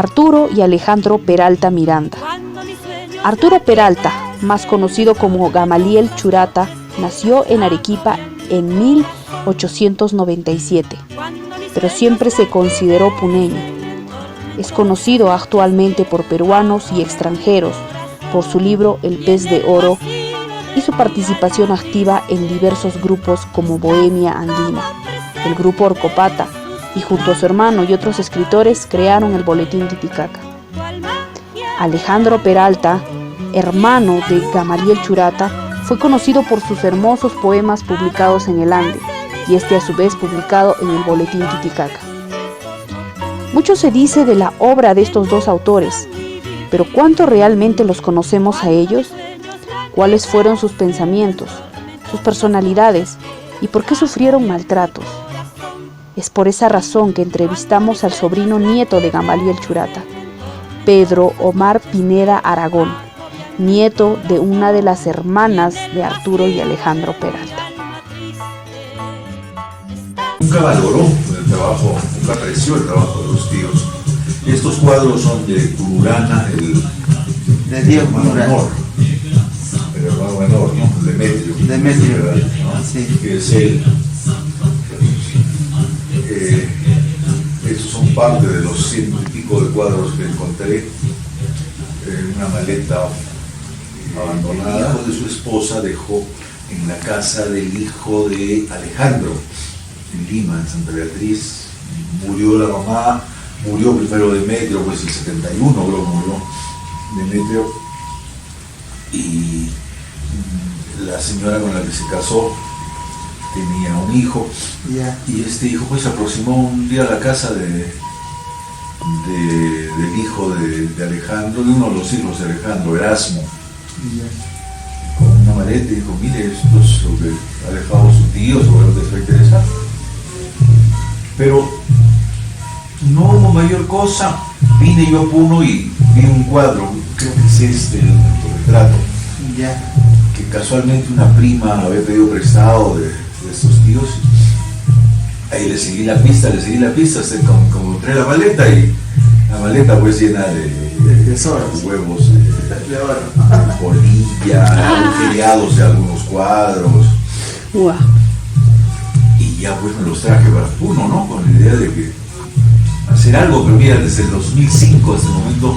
Arturo y Alejandro Peralta Miranda. Arturo Peralta, más conocido como Gamaliel Churata, nació en Arequipa en 1897, pero siempre se consideró puneño. Es conocido actualmente por peruanos y extranjeros por su libro El pez de oro y su participación activa en diversos grupos como Bohemia Andina, el grupo Orcopata, y junto a su hermano y otros escritores crearon el Boletín Titicaca. Alejandro Peralta, hermano de Gamaliel Churata, fue conocido por sus hermosos poemas publicados en el Ande, y a su vez publicado en el Boletín Titicaca. Mucho se dice de la obra de estos dos autores, pero ¿cuánto realmente los conocemos a ellos? ¿Cuáles fueron sus pensamientos, sus personalidades y por qué sufrieron maltratos? Es por esa razón que entrevistamos al sobrino nieto de Gamaliel Churata, Pedro Omar Pineda Aragón, nieto de una de las hermanas de Arturo y Alejandro Peralta. Nunca valoró el trabajo, nunca apreció el trabajo de los tíos. Estos cuadros son de Tururana, el hermano menor, ¿no? Demetrio, ¿no? Sí. Que es él. Estos son parte de los 100 y pico de cuadros que encontré en una maleta abandonada. El hijo de su esposa dejó en la casa del hijo de Alejandro, en Lima, en Santa Beatriz. Murió la mamá, murió primero Demetrio, pues el 71 creo que murió Demetrio, y la señora con la que se casó tenía un hijo, y este hijo pues se aproximó un día a la casa del hijo de Alejandro, de uno de los hijos de Alejandro, Erasmo, con una maleta, y dijo: mire, esto es lo que ha dejado su tío, seguramente les va a interesar. Pero no hubo mayor cosa. Vine yo a Puno y vi un cuadro, creo que es este, el retrato, que casualmente una prima había pedido prestado de estos tíos. Ahí le seguí la pista, hasta como encontré la maleta, y la maleta pues llena de tesoros, huevos, bolilla, agujereados de algunos cuadros. Wow. Y ya pues me los traje para Puno, ¿no? Con la idea de que hacer algo, pero mira, desde el 2005 hasta el momento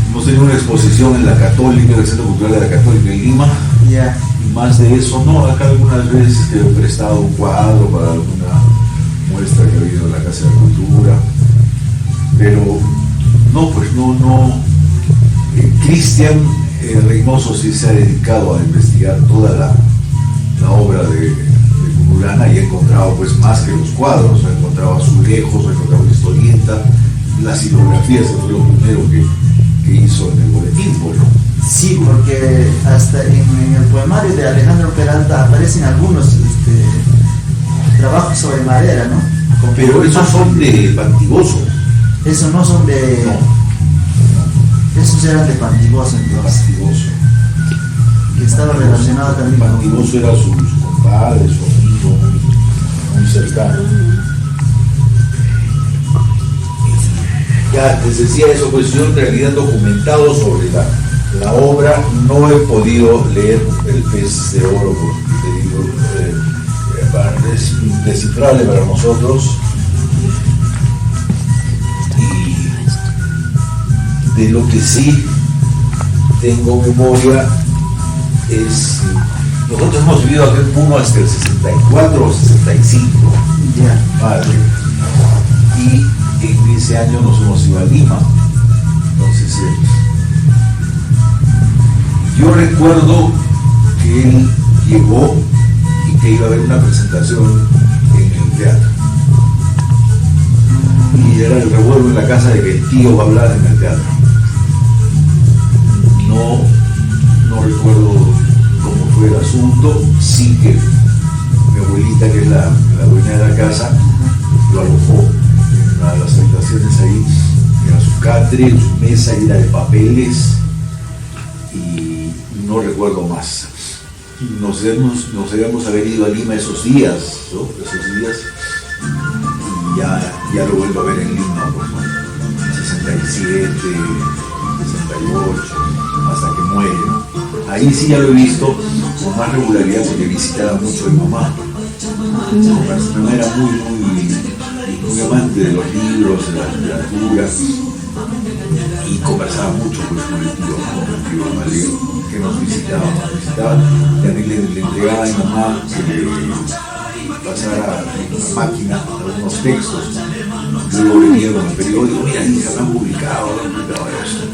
hemos tenido una exposición en la Católica, en el Centro Cultural de la Católica en Lima. Y más de eso, no, acá algunas veces que he prestado un cuadro para alguna muestra que ha habido en la Casa de la Cultura, pero no, pues no. Cristian Reynoso sí se ha dedicado a investigar toda la obra de Tururana, y he encontrado pues más que los cuadros, he encontrado azulejos, he encontrado historieta, las silografías, que fue lo primero que hizo en el boletín, bueno. Sí, porque hasta en el poemario de Alejandro Peralta aparecen algunos trabajos sobre madera, ¿no? Pero esos son de Pantiboso. Esos no son de... No. Esos eran de Pantiboso, entonces. Pantiboso. Que estaba relacionado también con... Pantiboso era su compadre, su amigo, muy cercano. Ya, les decía eso, pues yo en realidad documentado sobre la obra no he podido leer El pez de oro, porque te digo, es indescifrable para nosotros. Y de lo que sí tengo memoria es, nosotros hemos vivido aquí en Puno hasta el 64 o 65, madre, y en ese año nos hemos ido a Lima. Entonces yo recuerdo que él llegó y que iba a haber una presentación en el teatro, y era el revuelo en la casa de que el tío va a hablar en el teatro. No recuerdo cómo fue el asunto. Sí que mi abuelita, que es la dueña de la casa, lo alojó en una de las habitaciones ahí. Era su catre, su mesa era de papeles, y no recuerdo más. Nos debemos haber ido a Lima esos días, ¿no? Y ya lo vuelvo a ver en Lima, pues, ¿no? 67, 68, hasta que muere, ¿no? Ahí sí ya lo he visto con más regularidad porque visitaba mucho a mi mamá. Mi mamá era muy amante de los libros, de la literatura, y conversaba mucho pues, con el tío Gamaliel, que nos visitaba, también le entregaba a mi mamá que le pasara una máquina algunos textos. Yo lo venía con el periódico, mira, hija, me han publicado esto.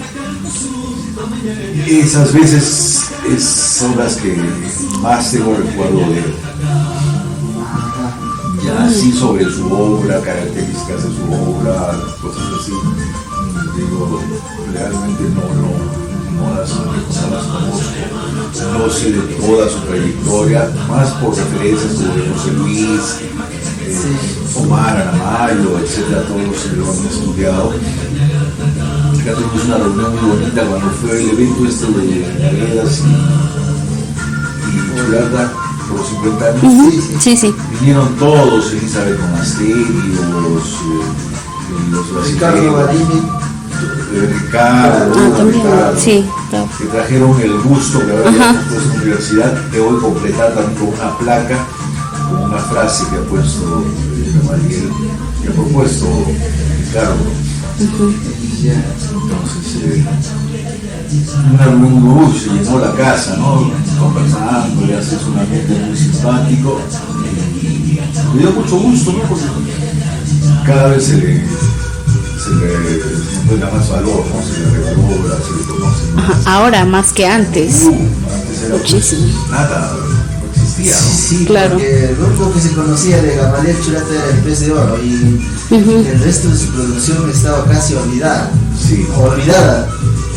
Esas veces son las que más tengo recuerdo de él. Ya así sobre su obra, características de su obra, cosas así, digo, realmente no las conozco, no sé de toda su trayectoria, más por referencias sobre José Luis, Omar Aramayo, etcétera, todos se lo han estudiado. Acá tuvimos una reunión muy bonita cuando fue el evento de Aredas y Churata por los 50 años. Sí. Vinieron todos, Elizabeth Monasterio, los Ricardo Badini. Ricardo, sí, claro. que trajeron el gusto que había puesto en la universidad, que hoy completar también con una placa, con una frase que ha puesto Gamaliel, que ha propuesto Ricardo. Entonces, una reunión se llenó la casa, ¿no? Conversando, le haces un ambiente muy simpático. Me dio mucho gusto, ¿no? Porque cada vez se le da más valor, ¿no? Se le revalora, se le conoce más. Ahora más que antes. Antes era Muchísimo. nada, no existía, ¿no? Sí, Claro. porque lo único que se conocía de Gamaliel Churata era el pez de oro y el resto de su producción estaba casi olvidada. Sí. Olvidada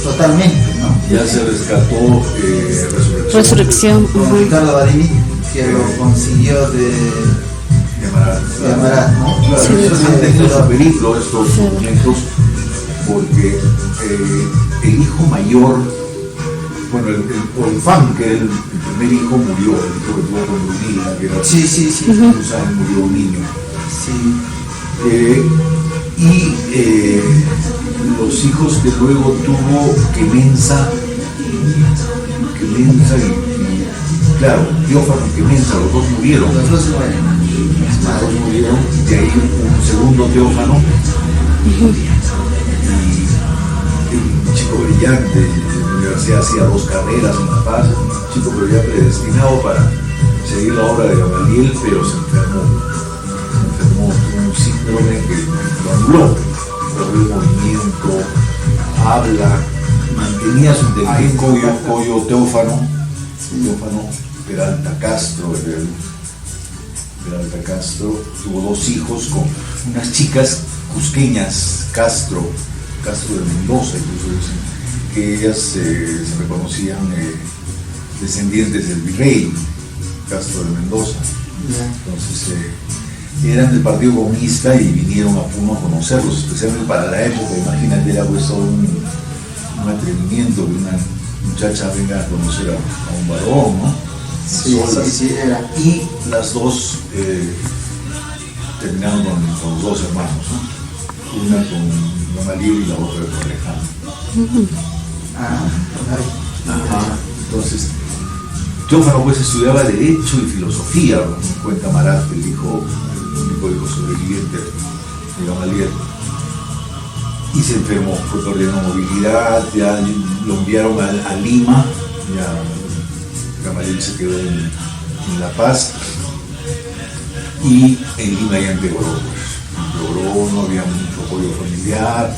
totalmente, ¿no? Ya se rescató Resurrección. Con Ricardo Badini, que lo consiguió de Amarat, ¿no? Claro, Sí, han tenido su periplo estos documentos porque el hijo mayor, bueno, el fan, que era el primer hijo, murió, el hijo que tuvo con Brunilda, que era Sí. murió un niño. Sí. Y los hijos que luego tuvo Quemenza y claro, Teófano y Quemenza, los dos murieron. Los dos mueren. Los dos murieron, de ahí un segundo Teófano, y un chico brillante, en la universidad hacía 2 carreras en La Paz, un chico pero ya predestinado para seguir la obra de Gamaliel, pero se enfermó, tuvo un síndrome que lo anuló, perdió el movimiento, habla, mantenía su inteligencia. Coyo Teófano Peralta Castro, tuvo 2 hijos con unas chicas cusqueñas, Castro de Mendoza, incluso dicen que ellas se reconocían descendientes del virrey Castro de Mendoza. Entonces eran del Partido Comunista y vinieron a Puno a conocerlos, especialmente para la época. Imagínate, era pues todo un atrevimiento que una muchacha venga a conocer a un varón, ¿no? Sí, era. Y las dos terminaron con los 2 hermanos, ¿no? Una con Gamaliel y la otra con Alejandro. Entonces, Teófano pues estudiaba Derecho y Filosofía, me cuenta Marat, el único hijo sobreviviente de Gamaliel. Y se enfermó, fue perdiendo movilidad, ya lo enviaron a Lima, ya Gamaliel se quedó en La Paz y en Lima ya empeoró, no había mucho apoyo familiar,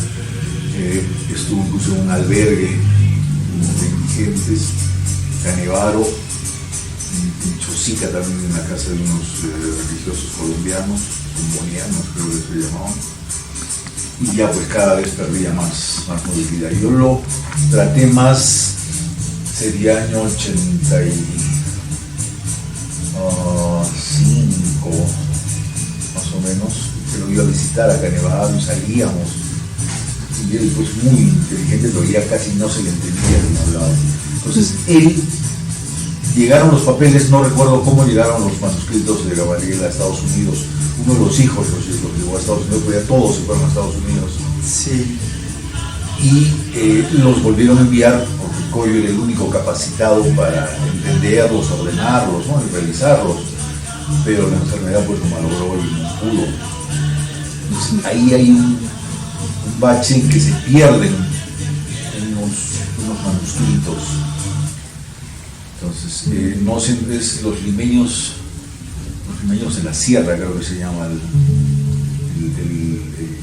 estuvo incluso en un albergue de indigentes, Canevaro, en Chosica también, en la casa de unos religiosos colombianos, combonianos creo que se llamaban, y ya pues cada vez perdía más movilidad. Yo lo traté más, sería año 85, más o menos, que lo iba a visitar a Canevaro y salíamos, y él pues muy inteligente, pero ya casi no se le entendía que no hablaba. Entonces llegaron los papeles, no recuerdo cómo llegaron los manuscritos de Gamaliel a Estados Unidos. Uno de los hijos los llevó a Estados Unidos, pero ya todos se fueron a Estados Unidos. Sí. Y los volvieron a enviar porque Coyo era el único capacitado para entenderlos, ordenarlos, ¿no? Y realizarlos, pero la enfermedad pues lo malogró y no pudo. Entonces, ahí hay un bache en que se pierden unos manuscritos. Entonces, no siempre es los limeños de la sierra, creo que se llama el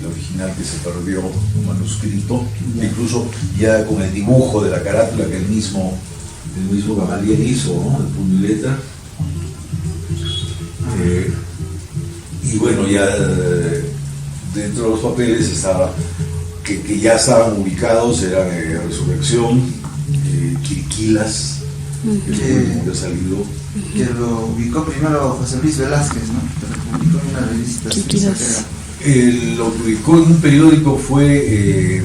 original, que se perdió, un manuscrito, incluso ya con el dibujo de la carátula que el mismo Gamaliel hizo, ¿no? De puño y letra. Y bueno, ya dentro de los papeles estaba que ya estaban ubicados, eran Resurrección, Quiriquilas, que había salido. Que lo ubicó primero José Luis Velázquez, ¿no? Que lo publicó en una revista. Lo publicó en un periódico, fue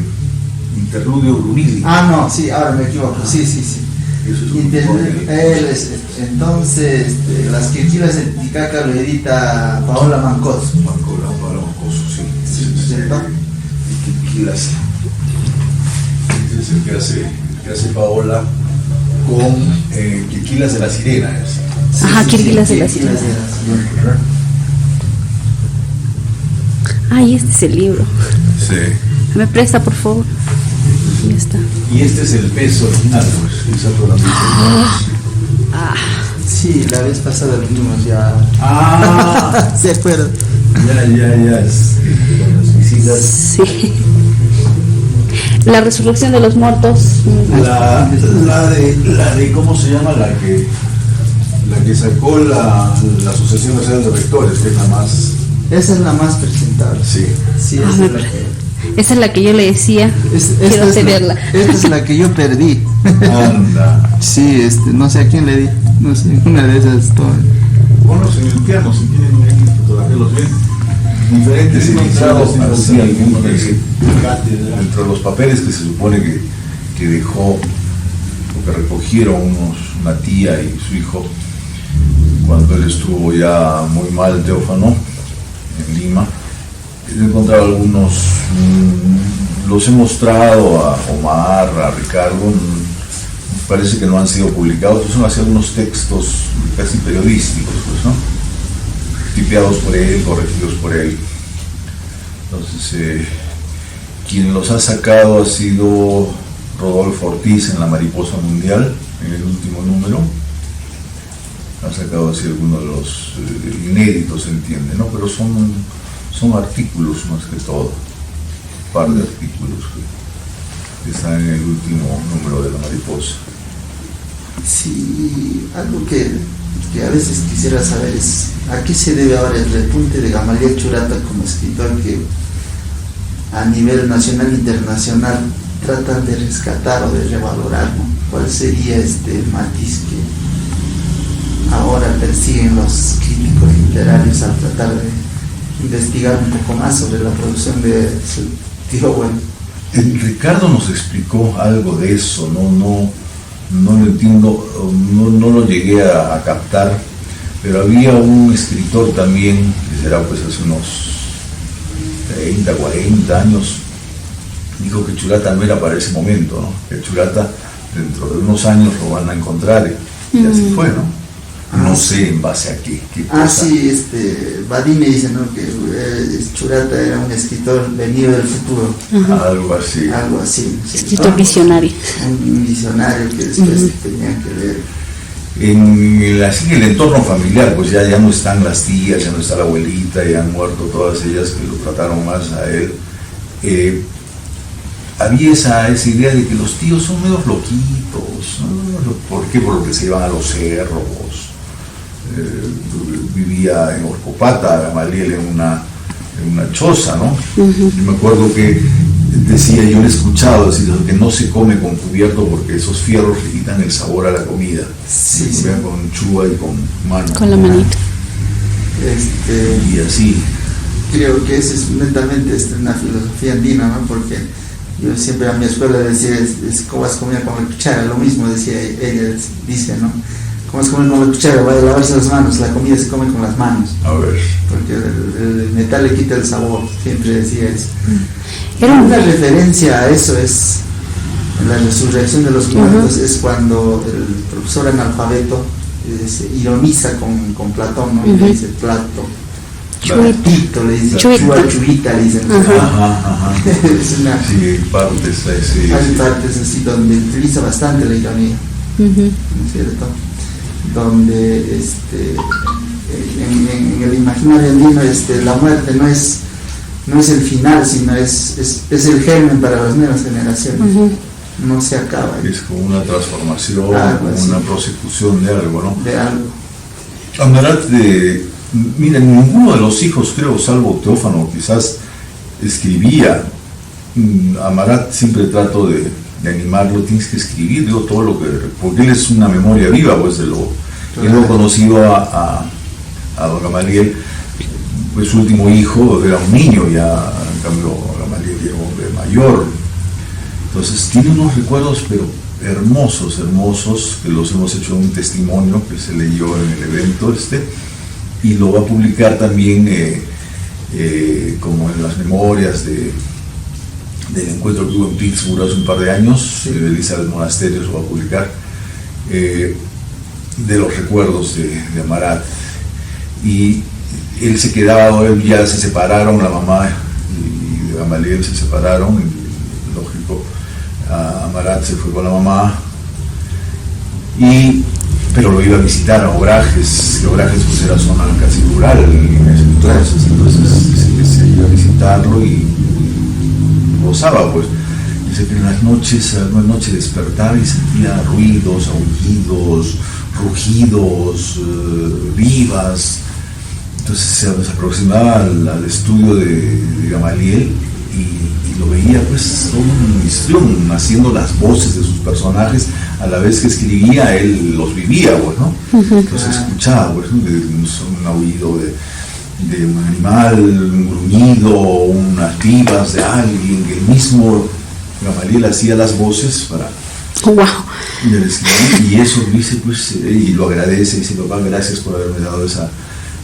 Interludio Brunilli. Ah, no, sí, ahora me equivoco, sí. Eso es entonces, las Quiriquilas de Titicaca lo edita Paola Mancoso. Paola Mancoso, sí. ¿Cierto? Quiriquilas. Ese es el que hace Paola con Quiriquilas de la Sirena. Ajá, Quiriquilas de la Sirena. Ay, este es el libro. Sí. ¿Me presta, por favor? Ya está. Y este es el peso original, pues. Esa Sí, la vez pasada lo vimos ya. ¿Se acuerdan? Ya, con las visitas. Sí. La resurrección de los muertos. La de ¿cómo se llama? La que sacó la Asociación Nacional de Rectores, que es la más. Esa es la más presentable. Sí. Sí, Esa es la que yo le decía. Quiero tenerla. Esta es la que yo perdí. Anda. Sí, no sé a quién le di. No sé, una de esas. Ponlos en el piano, si tienen ahí fotografiarlos bien. Diferentes ediciones, así algunos dentro de los papeles que se supone que dejó, o que recogieron una tía y su hijo, cuando él estuvo ya muy mal, Teófano, en Lima. He encontrado algunos, los he mostrado a Omar, a Ricardo, parece que no han sido publicados, son así algunos textos casi periodísticos, pues, ¿no? Tipeados por él, corregidos por él. Entonces, quien los ha sacado ha sido Rodolfo Ortiz en La Mariposa Mundial, en el último número. Ha sacado así algunos de los inéditos, se entiende, ¿no? Pero son artículos más que todo, un par de artículos que están en el último número de La Mariposa. Sí, algo que a veces quisiera saber es a qué se debe ahora el repunte de Gamaliel Churata como escritor, que a nivel nacional e internacional tratan de rescatar o de revalorar, ¿no? ¿Cuál sería el matiz que ahora persiguen los críticos literarios al tratar de investigar un poco más sobre la producción de su tío bueno? Ricardo nos explicó algo de eso, no lo entiendo, no lo llegué a captar, pero había un escritor también, que será pues hace unos 30, 40 años, dijo que Churata no era para ese momento, ¿no? Que Churata dentro de unos años lo van a encontrar, y así fue, ¿no? No sé en base a qué cosa. Sí, Badí me dice, ¿no? Que Churata era un escritor venido del futuro. Algo así. Algo así. Escritor visionario. Un visionario que después tenía que ver. En el entorno familiar, pues ya no están las tías, ya no está la abuelita, ya han muerto todas ellas que lo trataron más a él. Había esa idea de que los tíos son medio loquitos, ¿no? ¿Por qué? Porque se iban a los cerros. Vivía en Orcopata, Gamaliel, en una choza, ¿no? Yo me acuerdo que decía, yo le he escuchado decir que no se come con cubierto porque esos fierros le quitan el sabor a la comida. Sí, se come con chuba y con mano. Con la manita. Y así. Creo que esa es netamente una filosofía andina, ¿no? Porque yo siempre a mi escuela decía, ¿cómo vas a comer con la cuchara? Lo mismo decía ella, dice, ¿no? ¿Cómo se come con la cuchara? Va a lavarse las manos, la comida se come con las manos. A ver. Porque el metal le quita el sabor, siempre decía eso. Era Una referencia a eso es, en la resurrección de los muertos, es cuando el profesor analfabeto se ironiza con Platón, ¿no? Y le dice Plato. Platito, le dice chuita, le dicen. Ajá. Es una, Sí, partes, sí. hay partes así donde utiliza bastante la ironía, ¿no es cierto? Donde en el imaginario andino la muerte no es el final, sino es el germen para las nuevas generaciones. No se acaba. Es como una transformación, Algo así. una prosecución de algo, ¿no? De algo. Amarat, mira, ninguno de los hijos, creo, salvo Teófano, quizás escribía. Amarat siempre trato de animarlo, tienes que escribir, digo, todo lo que, porque él es una memoria viva, pues él lo conocido a don Gamaliel, pues su último hijo era un niño, ya en cambio Gamaliel era un hombre mayor. Entonces tiene unos recuerdos pero hermosos, que los hemos hecho un testimonio que se leyó en el evento y lo va a publicar también como en las memorias del encuentro que hubo en Pittsburgh hace un par de años. Elizabeth Monasterios lo va a publicar, de los recuerdos de Amarat. Y él se quedaba, ya se separaron, la mamá y Gamaliel se separaron, y, lógico, Amarat se fue con la mamá, pero lo iba a visitar a Obrajes, que Obrajes pues era zona casi rural en ese entonces se iba a visitarlo y gozaba, pues. Dice que en las noches, una noche despertaba y sentía ruidos, aullidos, rugidos, vivas. Entonces se aproximaba al estudio de Gamaliel y lo veía pues todo un histrión, haciendo las voces de sus personajes a la vez que escribía, él los vivía, pues, ¿no? Entonces escuchaba, pues, ¿no? Un aullido de un animal, un gruñido, unas vivas de alguien, que el mismo Gamaliel hacía las voces para... Wow. Y eso dice, pues, y lo agradece, dice, papá, gracias por haberme dado esa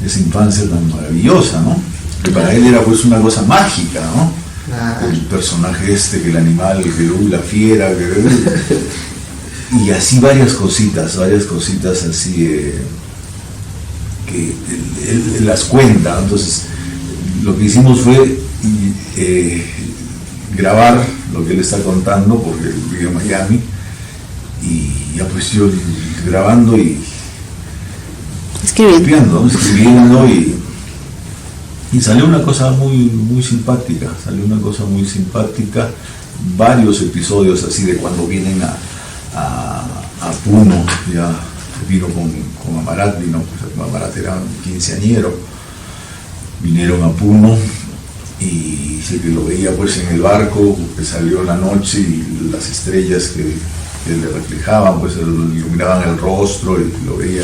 infancia tan maravillosa, ¿no? Que para él era pues una cosa mágica, ¿no? El personaje que el animal, el Perú, la fiera, y así varias cositas así que él las cuenta. Entonces lo que hicimos fue grabar lo que él está contando, porque vive en Miami, y ya pues yo grabando y escribiendo y salió una cosa muy simpática, varios episodios así de cuando vienen a Puno, ya vino con Amarat, pues Amarat era quinceañero, vinieron a Puno y sé que lo veía pues en el barco que salió la noche y las estrellas que le reflejaban, pues le iluminaban el rostro y lo veía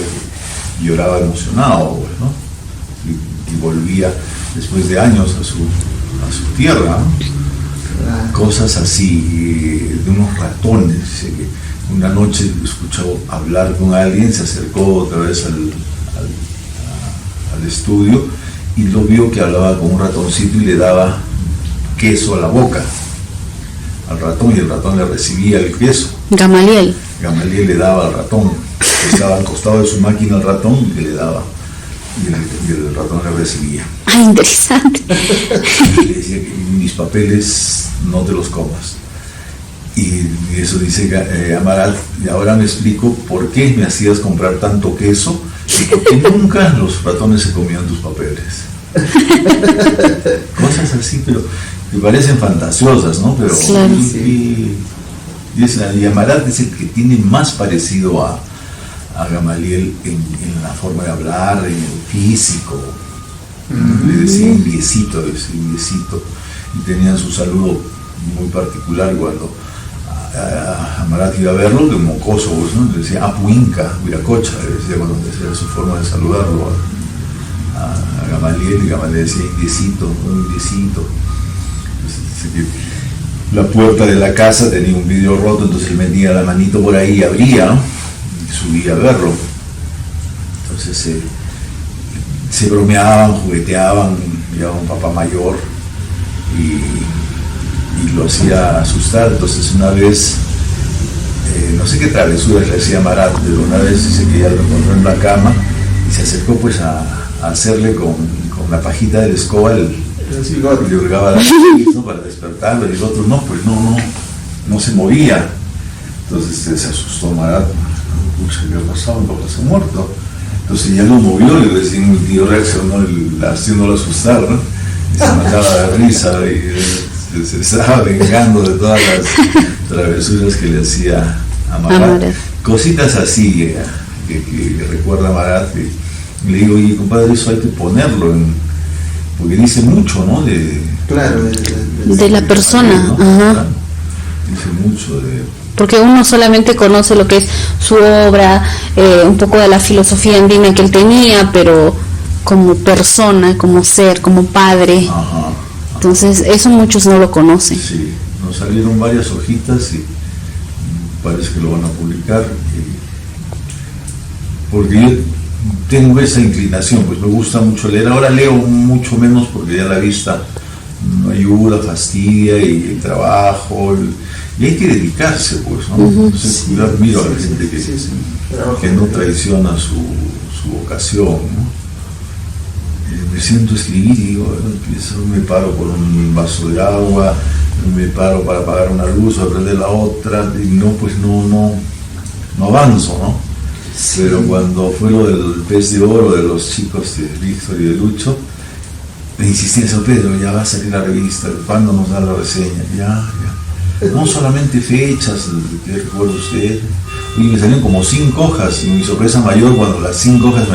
y lloraba emocionado, pues, ¿no? Y volvía después de años a su tierra, ¿no? Cosas así, de unos ratones. Dice que una noche escuchó hablar con alguien, se acercó otra vez al estudio y lo vio que hablaba con un ratoncito y le daba queso a la boca al ratón, y el ratón le recibía el queso. Gamaliel le daba al ratón, estaba al costado de su máquina el ratón y le daba, y el ratón le recibía. Ah, interesante. Y le decía que mis papeles no te los comas. Y eso dice Amarat, y ahora me explico por qué me hacías comprar tanto queso y por qué nunca los ratones se comían tus papeles. Cosas así, pero que parecen fantasiosas, ¿no? Pero claro. Y Amarat es el que tiene más parecido a Gamaliel en la forma de hablar, en el físico. Le decía indiecito, y tenían su saludo muy particular cuando Amarat iba a verlo, de mocoso, ¿no? Le decía Apuinca, Huiracocha, le decía cuando decía su forma de saludarlo a Gamaliel, y Gamaliel decía indiecito. La puerta de la casa tenía un vidrio roto, entonces él metía la manito por ahí y abría, ¿no? Y subía a verlo. Entonces se bromeaban, jugueteaban, llevaba un papá mayor y lo hacía asustar. Entonces una vez, no sé qué travesuras le hacía Marat, pero una vez dice que ya lo encontró en la cama y se acercó pues a hacerle con la pajita de la escoba y le hurgaba la nariz, ¿no? Para despertarlo, y el otro no se movía. Entonces se asustó Marat, pucha, ¿qué ha pasado? Mi papá se ha muerto. Entonces ya lo movió y recién el tío reaccionó haciéndolo asustar, ¿no? Y se mataba de risa y se estaba vengando de todas las travesuras que le hacía a Marat. Cositas así que recuerda Marat. Y le digo, oye, compadre, eso hay que ponerlo porque dice mucho, ¿no? De la persona, ¿no? ajá. Claro, dice mucho porque uno solamente conoce lo que es su obra, un poco de la filosofía andina que él tenía, pero como persona, como ser, como padre. Ajá. Entonces, eso muchos no lo conocen. Sí, nos salieron varias hojitas y parece que lo van a publicar. Porque yo tengo esa inclinación, pues me gusta mucho leer. Ahora leo mucho menos porque ya la vista no ayuda, fastidia, y el trabajo, y hay que dedicarse, pues, ¿no? Entonces, yo admiro a la gente que no traiciona su vocación, ¿no? Me siento a escribir y digo, me paro por un vaso de agua, me paro para apagar una luz o prender la otra, y no avanzo, ¿no? Pero cuando fue lo del pez de oro de los chicos de Víctor y de Lucho, me insistí en eso, Pedro, ya va a salir la revista, ¿cuándo nos da la reseña? Ya. No solamente fechas, que recuerdo usted, y me salieron como 5 hojas, y mi sorpresa mayor cuando las 5 hojas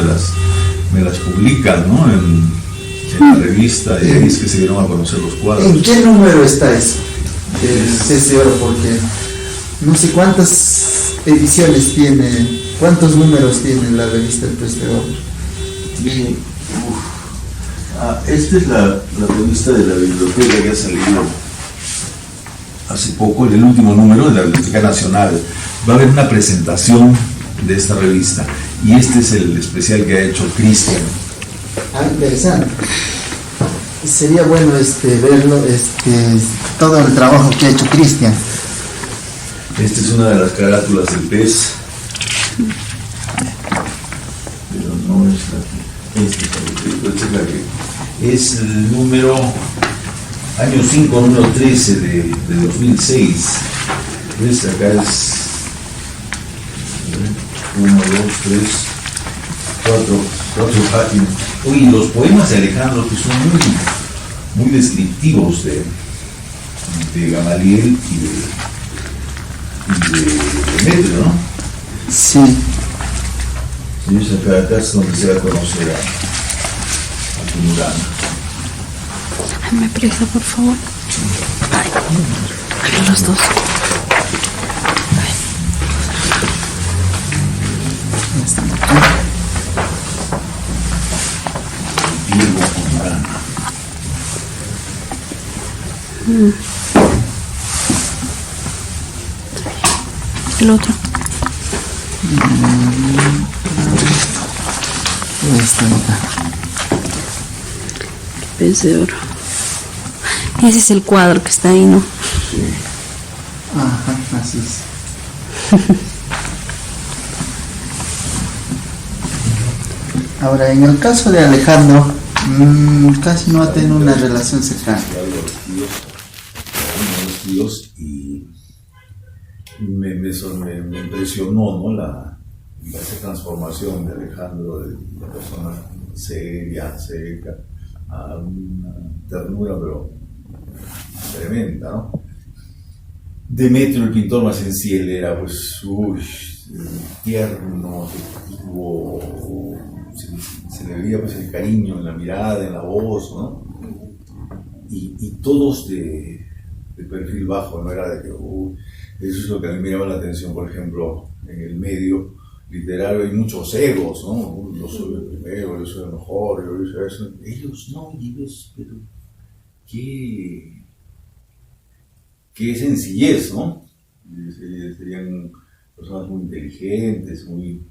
me las publican, ¿no? En la revista, y ahí es que se dieron a conocer los cuadros. ¿En qué número está eso? El pez de oro, porque no sé cuántas ediciones tiene, cuántos números tiene la revista El Pez de Oro. Bien, esta es la revista de la biblioteca que ha salido hace poco, el último número de la Biblioteca Nacional. Va a haber una presentación de esta revista y este es el especial que ha hecho Cristian. Interesante. Sería bueno verlo, todo el trabajo que ha hecho Cristian. Esta es una de las carátulas del pez, pero no es la que es el número año 5, número 13 de 2006. ¿Ves? Acá es 1, 2, 3, 4 páginas. Oye, los poemas de Alejandro, que son muy descriptivos de Gamaliel y de Demetrio, ¿no? Sí. Y acá es donde se va a conocer a Tunurana. Me presta, por favor. Ay, los dos. Diego Tunurana. El otro. Pez de oro. Ese es el cuadro que está ahí, ¿no? Sí. Ajá, así es. Ahora, en el caso de Alejandro, casi no ha tenido una relación cercana. Los tíos, y me impresionó, ¿no? Esa transformación de Alejandro, de una persona seria, seca, a una ternura, pero tremenda, ¿no? Demetrio, el pintor más él era, pues, tierno, se le veía, pues, el cariño en la mirada, en la voz, ¿no? Y todos de perfil bajo, no era de que, eso es lo que a mí me llama la atención, por ejemplo, en el medio literario hay muchos egos, ¿no? Yo soy el primero, yo soy el mejor, yo soy eso. Ellos no, pero qué sencillez, ¿no? Serían personas muy inteligentes, muy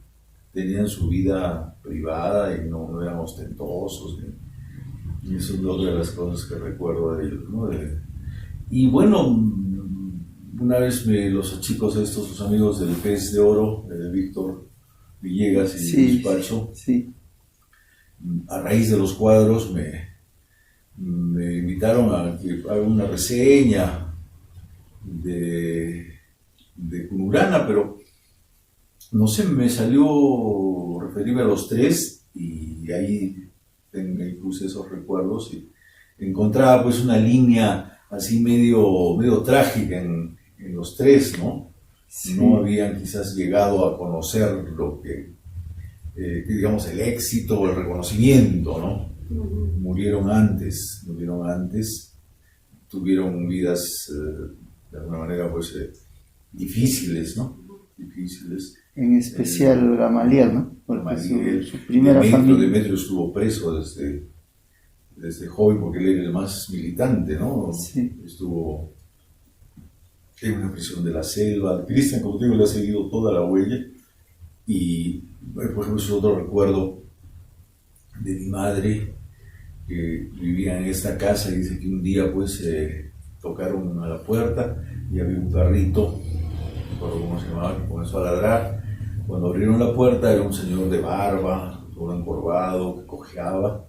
tenían su vida privada y no eran ostentosos. Y eso es otra de las cosas que recuerdo de ellos, ¿no? Y bueno, una vez los chicos estos, sus amigos del Pez de Oro, Víctor Villegas y Luis Pacho, a raíz de los cuadros me invitaron a que haga una reseña de Kunurana, pero no sé, me salió referirme a los tres y ahí puse esos recuerdos y encontraba pues una línea así medio trágica en los tres, ¿no? Sí. No habían quizás llegado a conocer lo que, digamos, el éxito o el reconocimiento, ¿no? Murieron antes, tuvieron vidas de alguna manera pues difíciles, ¿no? Difíciles. En especial Gamaliel, ¿no? Gamaliel, su primera familia. Demetrio estuvo preso desde joven porque él era el más militante, ¿no? Sí. Estuvo en una prisión de la selva. Cristian, como te digo, le ha seguido toda la huella. Y, por ejemplo, es otro recuerdo de mi madre, que vivía en esta casa, y dice que un día pues tocaron a la puerta y había un carrito, no recuerdo cómo se llamaba, que comenzó a ladrar. Cuando abrieron la puerta era un señor de barba, todo encorvado, que cojeaba,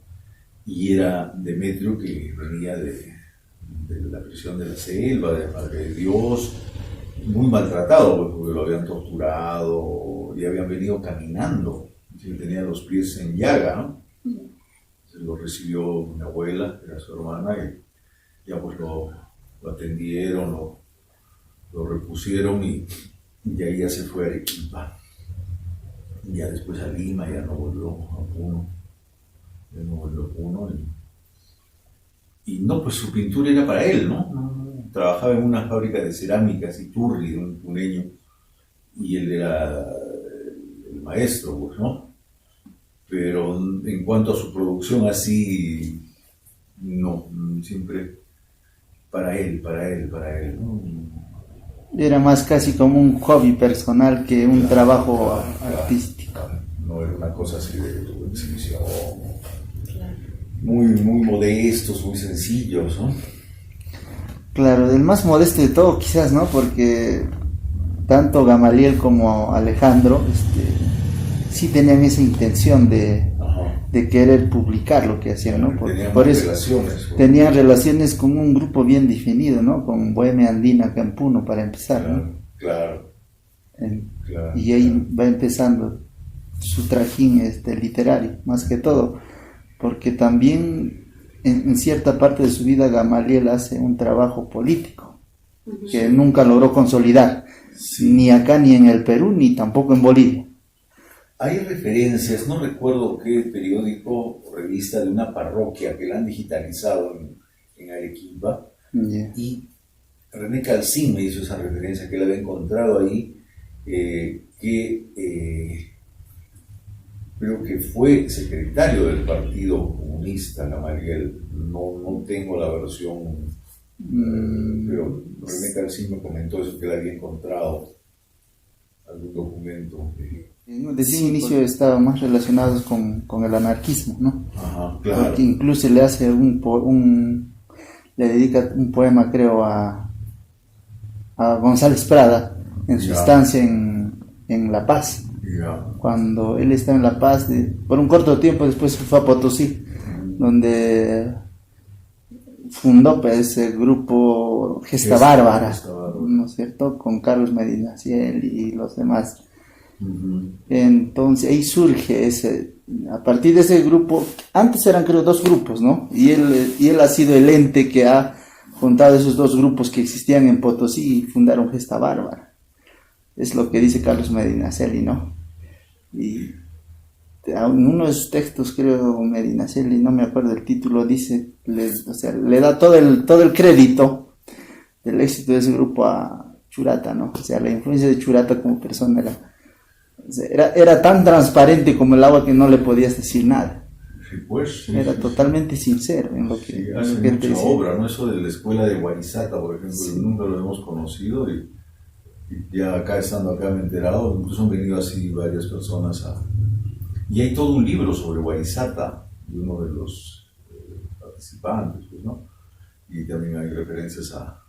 y era Demetrio, que venía de la prisión de la selva, de Madre de Dios, muy maltratado porque lo habían torturado y habían venido caminando, y tenía los pies en llaga, ¿no? Entonces lo recibió mi abuela, que era su hermana, y ya pues lo atendieron, lo repusieron y ahí ya se fue a Arequipa. Y ya después a Lima, ya no volvió a Puno. Y no, pues su pintura era para él, ¿no? Trabajaba en una fábrica de cerámicas, Iturri, de un puneño, y él era el maestro, pues, ¿no? Pero en cuanto a su producción así, no, siempre para él, ¿no? Era más casi como un hobby personal que un trabajo artístico. No era una cosa así de exhibición. Muy modestos, muy sencillos, ¿no? Claro, del más modesto de todo quizás, ¿no? Porque tanto Gamaliel como Alejandro sí tenían esa intención de querer publicar lo que hacían, ¿no? Por eso tenían relaciones con un grupo bien definido, ¿no? Con Bohemia Andina, Campuno, para empezar, claro, ¿no? Claro. Y ahí va empezando su trajín literario, más que todo, porque también en cierta parte de su vida Gamaliel hace un trabajo político que nunca logró consolidar, ni acá ni en el Perú, ni tampoco en Bolivia. Hay referencias, no recuerdo qué periódico o revista, de una parroquia que la han digitalizado en Arequipa, y René Calcín me hizo esa referencia, que él había encontrado ahí, creo que fue secretario del Partido Comunista, Gamaliel. No tengo la versión, pero René Calcín me comentó eso, que él había encontrado algún documento. Desde un inicio estaban más relacionados con el anarquismo, ¿no? Ajá, claro. Porque incluso le hace le dedica un poema, creo, a González Prada en su estancia en La Paz. Cuando él está en La Paz, por un corto tiempo después fue a Potosí, donde fundó pues el grupo Gesta Bárbara, ¿no es cierto?, con Carlos Medinaciel y los demás. Entonces ahí surge a partir de ese grupo. Antes eran, creo, dos grupos, ¿no? Y él ha sido el ente que ha juntado esos dos grupos que existían en Potosí y fundaron Gesta Bárbara. Es lo que dice Carlos Medinacelli, ¿no? Y en uno de sus textos, creo, Medinacelli, no me acuerdo el título, dice, le da todo el crédito del éxito de ese grupo a Churata, ¿no? O sea, la influencia de Churata como persona era tan transparente como el agua que no le podías decir nada. Sí, pues, era totalmente sincero en lo que, hace en lo que mucha obra, ¿no? Eso de la escuela de Guarizata, por ejemplo, nunca lo hemos conocido, y ya estando acá me he enterado. Incluso han venido así varias personas Y hay todo un libro sobre Wayzata, de uno de los participantes, pues, ¿no? Y también hay referencias a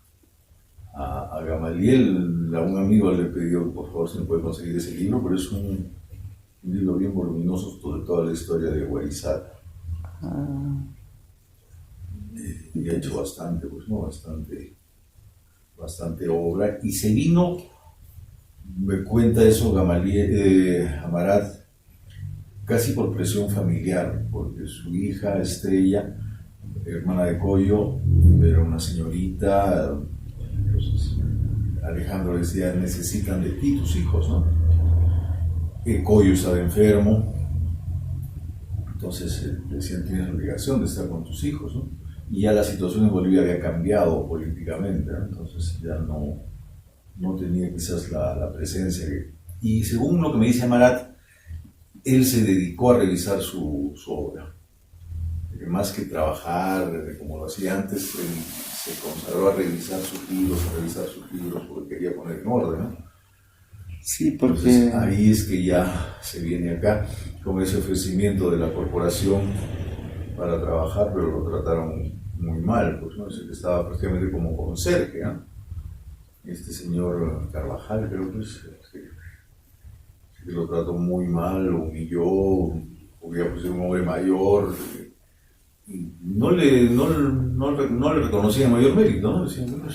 Gamaliel. A un amigo le pidió, por favor, si me puede conseguir ese libro, pero es un libro bien voluminoso sobre toda la historia de Wayzata. Y ha hecho bastante, pues, ¿no? Bastante obra. Y se vino, me cuenta eso Gamaliel, Amarat, casi por presión familiar, porque su hija Estrella, hermana de Coyo, era una señorita. Entonces Alejandro decía, necesitan de ti tus hijos, ¿no? Coyo estaba enfermo, entonces decían, tienes la obligación de estar con tus hijos, ¿no? Y ya la situación en Bolivia había cambiado políticamente, ¿no? Entonces ya no tenía quizás la presencia. Y según lo que me dice Amarat, él se dedicó a revisar su obra. Más que trabajar como lo hacía antes, él se consagró a revisar sus libros, porque quería poner en orden, ¿no? Sí, porque... Entonces, ahí es que ya se viene acá con ese ofrecimiento de la corporación para trabajar, pero lo trataron muy mal, pues, ¿no? Es que estaba prácticamente como conserje, ¿no? Este señor Carvajal, creo que es, que lo trató muy mal, lo humilló, porque pues, era un hombre mayor, y no le reconocía mayor mérito, ¿no? Decían, bueno,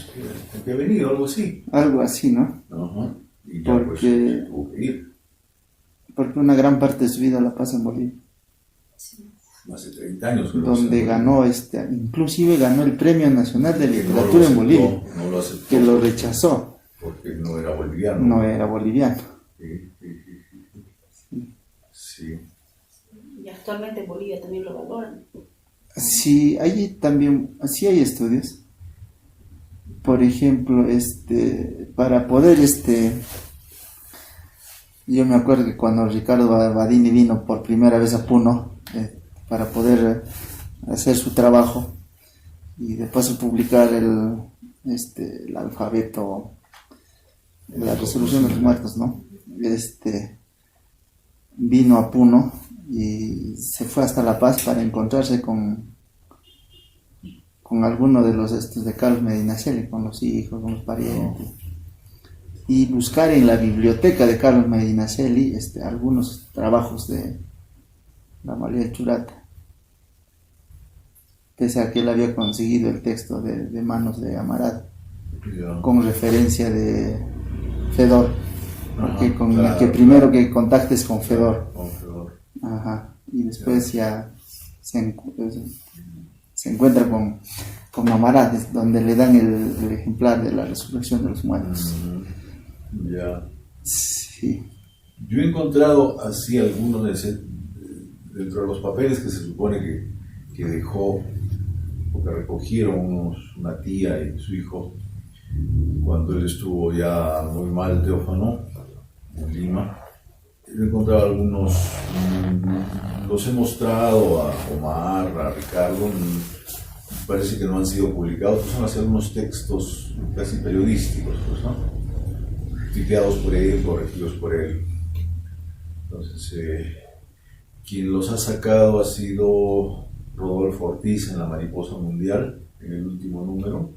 ¿por qué ha venido? Algo así. Algo así, ¿no? Ajá. Y ya porque, pues tuvo que ir. Porque una gran parte de su vida la pasa en Bolivia. Más de 30 años. Creo, donde ganó, inclusive ganó el Premio Nacional de Literatura en Bolivia. No lo aceptó. Que lo rechazó. Porque no era boliviano. No era boliviano. Sí. Y actualmente en Bolivia también lo valoran. Sí, sí hay estudios. Por ejemplo, para poder, yo me acuerdo que cuando Ricardo Badini vino por primera vez a Puno, para poder hacer su trabajo y después publicar el alfabeto, la resolución de los muertos, ¿no? Vino a Puno y se fue hasta La Paz para encontrarse con alguno de los de Carlos Medinaceli, con los hijos, con los parientes, y buscar en la biblioteca de Carlos Medinaceli algunos trabajos de Gamaliel Churata, pese a que él había conseguido el texto de manos de Amarat, con referencia de Fedor, porque con el que primero que contactes con Fedor. Ajá, y después ya se encuentra con Amarat, donde le dan el ejemplar de la resurrección de los muertos. Ya. Sí. Yo he encontrado así algunos dentro de los papeles que se supone que dejó, porque recogieron una tía y su hijo cuando él estuvo ya muy mal, Teófano, en Lima. He encontrado algunos, los he mostrado a Omar, a Ricardo, parece que no han sido publicados, pues son así algunos textos casi periodísticos, pues, ¿no? Tuiteados por él, corregidos por él. Entonces, quien los ha sacado ha sido Rodolfo Ortiz en La Mariposa Mundial, en el último número.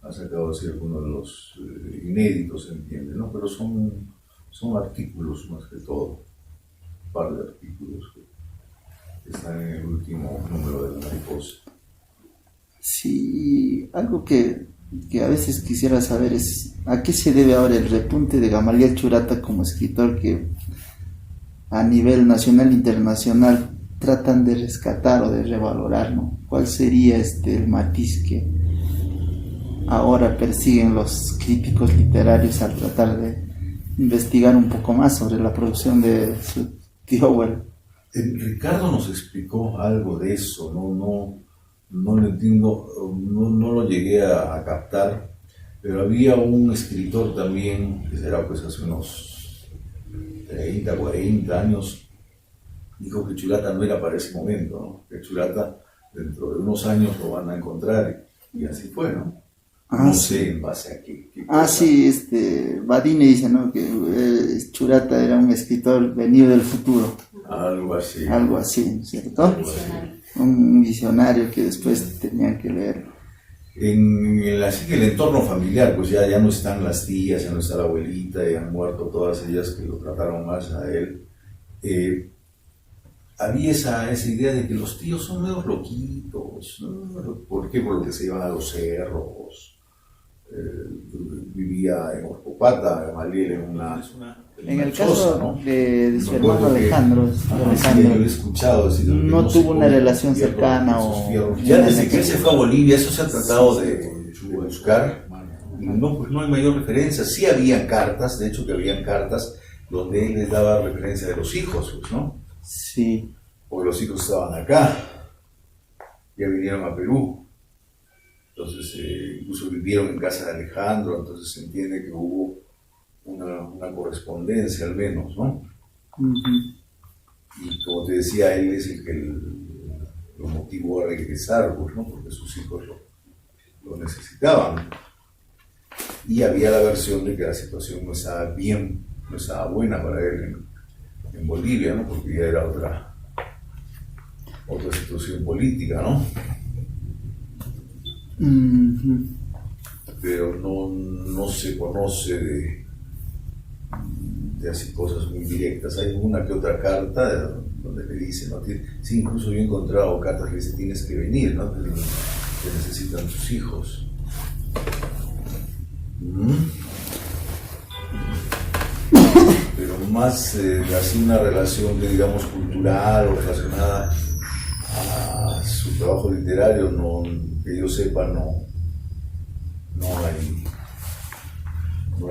Ha sacado así algunos de los inéditos, se entiende, ¿no? Pero son artículos más que todo, un par de artículos que están en el último número de La Mariposa. Sí, algo que a veces quisiera saber es a qué se debe ahora el repunte de Gamaliel Churata como escritor, que a nivel nacional e internacional tratan de rescatar o de revalorar, ¿no? ¿Cuál sería el matiz que ahora persiguen los críticos literarios al tratar de investigar un poco más sobre la producción de su tío abuelo? Ricardo nos explicó algo de eso, no lo entiendo, no lo llegué a captar, pero había un escritor también, que será pues hace unos 30, 40 años, dijo que Churata no era para ese momento, ¿no? Que Churata dentro de unos años lo van a encontrar, y así fue, ¿no? No sé en base a qué cosa. Sí, Badini dice, ¿no? Que Churata era un escritor venido del futuro, Algo así. algo así, ¿cierto? Visionario. Un visionario que después tenían que leerlo. Así que el entorno familiar, pues ya no están las tías, ya no está la abuelita, ya han muerto todas ellas que lo trataron más a él. Había esa idea de que los tíos son medio loquitos, ¿no? ¿Por qué? Por lo que se iban a los cerros. Vivía en Orcopata, Gamaliel, En el caso ¿no? de su Me hermano acuerdo que- Alejandro, Sí, yo lo he escuchado decir que no se tuvo una come relación fierro, cercana esos o- fierros. Ya desde que él se fue a Bolivia, eso se ha tratado de buscar. Y no, pues no hay mayor referencia. Sí habían cartas, de hecho que habían cartas donde él les daba referencia de los hijos, pues, ¿no? Sí. Porque los hijos estaban acá, ya vinieron a Perú. Entonces, incluso vivieron en casa de Alejandro, entonces se entiende que hubo una correspondencia al menos, ¿no? Ujú. Y como te decía, él es el que lo motivó a regresar, pues, ¿no? Porque sus hijos lo necesitaban. Y había la versión de que la situación no estaba bien, no estaba buena para él en Bolivia, ¿no? Porque ya era otra situación política, ¿no? Ujú. Pero no se conoce de así cosas muy directas. Hay una que otra carta donde le dicen, ¿no? Sí, incluso yo he encontrado cartas que dicen tienes que venir, ¿no? Que necesitan tus hijos. Pero más así una relación que digamos cultural o relacionada a su trabajo literario, no, que yo sepa, no hay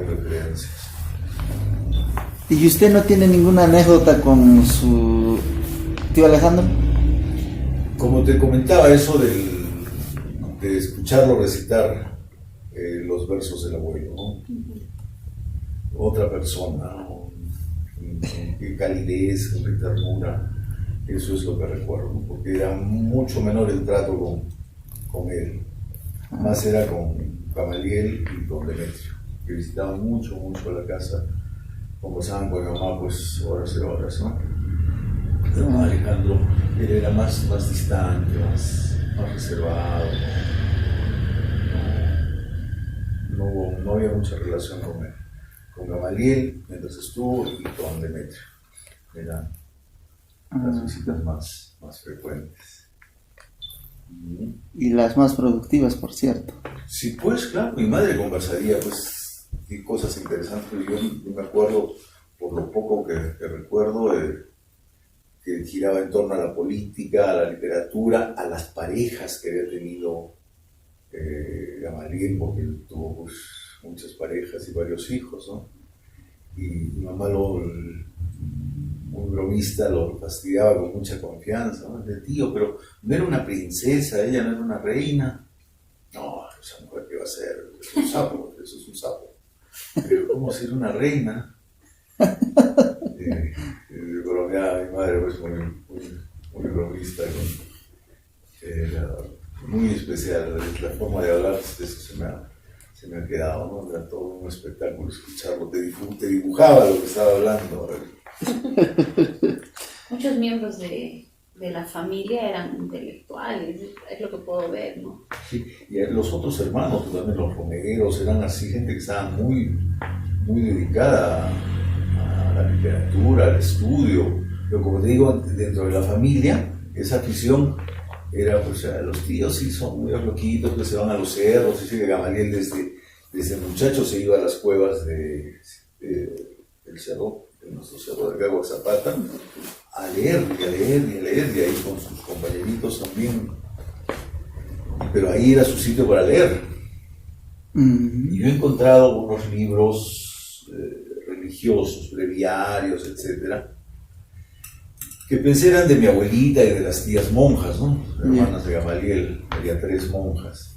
referencias. ¿Y usted no tiene ninguna anécdota con su tío Alejandro? Como te comentaba, eso de escucharlo recitar los versos del abuelo, ¿no? Otra persona, ¿no? Qué calidez, qué ternura, eso es lo que recuerdo, ¿no? Porque era mucho menor el trato con él, más era con Gamaliel y con Demetrio, que visitaban mucho la casa, conversaban con mi mamá pues horas y horas, ¿no? Pero Alejandro, él era más distante, más reservado, no había mucha relación con él. Con Gamaliel, mientras estuvo, y con Demetrio. Eran las visitas más frecuentes. Y las más productivas, por cierto. Sí, pues claro, mi madre conversaría, pues, de cosas interesantes. Yo me acuerdo, por lo poco que recuerdo, que giraba en torno a la política, a la literatura, a las parejas que había tenido Gamaliel, porque él tuvo pues, muchas parejas y varios hijos, ¿no? Y mi mamá, un bromista, lo fastidiaba con mucha confianza, ¿no? De tío, pero no era una princesa, ella no era una reina. No, esa mujer que va a ser, es un sapo, eso es un sapo. Pero ¿cómo ser una reina? Bromeaba mi madre, pues muy bromista, muy especial, la forma de hablar, eso se me ha quedado, ¿no? Era todo un espectáculo escucharlo, te dibujaba lo que estaba hablando. Muchos miembros de la familia eran intelectuales, es lo que puedo ver, ¿no? Sí, y los otros hermanos, también los romeros, eran así gente que estaba muy dedicada a la literatura, al estudio. Pero como te digo, dentro de la familia, esa afición era, pues, los tíos sí son muy loquitos, que se van a los cerros. Dice que Gamaliel desde muchacho se iba a las cuevas del cerro, de nuestro cerro de Gagua Zapata, a leer, y ahí con sus compañeritos también. Pero ahí era su sitio para leer. Y yo he encontrado unos libros religiosos, breviarios, etcétera, que pensé eran de mi abuelita y de las tías monjas, ¿no? Hermanas de Gamaliel, había 3 monjas.